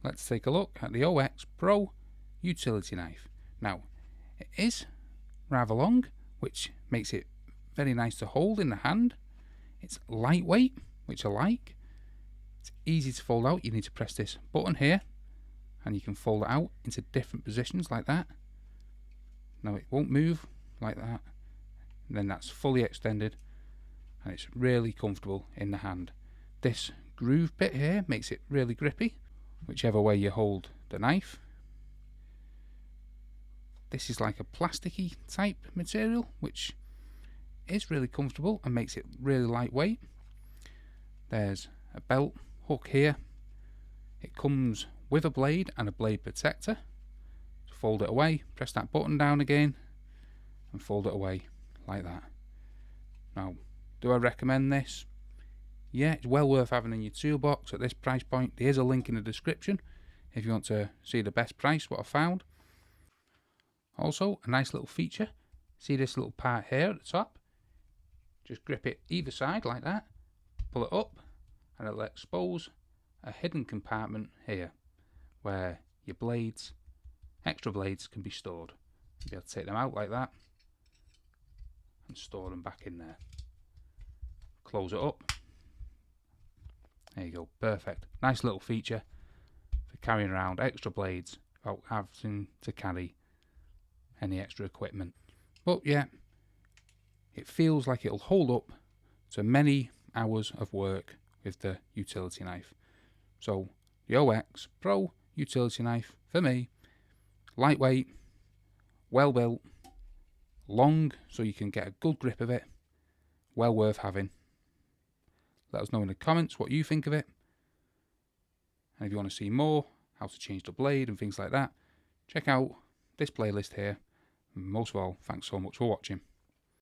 let's take a look at the OX Pro utility knife. Now, it is rather long, which makes it very nice to hold in the hand. It's lightweight, which I like. It's easy to fold out. You need to press this button here, and you can fold it out into different positions like that. Now it won't move like that. And then that's fully extended, and it's really comfortable in the hand. This groove bit here makes it really grippy, whichever way you hold the knife. This is like a plasticky type material, which is really comfortable and makes it really lightweight. There's a belt hook here. It comes with a blade and a blade protector. So fold it away, press that button down again, and fold it away like that. Now, do I recommend this? Yeah, it's well worth having in your toolbox at this price point. There's a link in the description if you want to see the best price, what I found. Also, a nice little feature. See this little part here at the top? Just grip it either side like that, pull it up, and it'll expose a hidden compartment here where your blades, extra blades, can be stored. You'll be able to take them out like that and store them back in there. Close it up. There you go, perfect. Nice little feature for carrying around extra blades without having to carry any extra equipment. But yeah, it feels like it'll hold up to many hours of work with the utility knife. So the OX Pro utility knife, for me, lightweight, well built, long so you can get a good grip of it, well worth having. Let us know in the comments what you think of it. And if you want to see more, how to change the blade and things like that, check out this playlist here. And most of all, thanks so much for watching.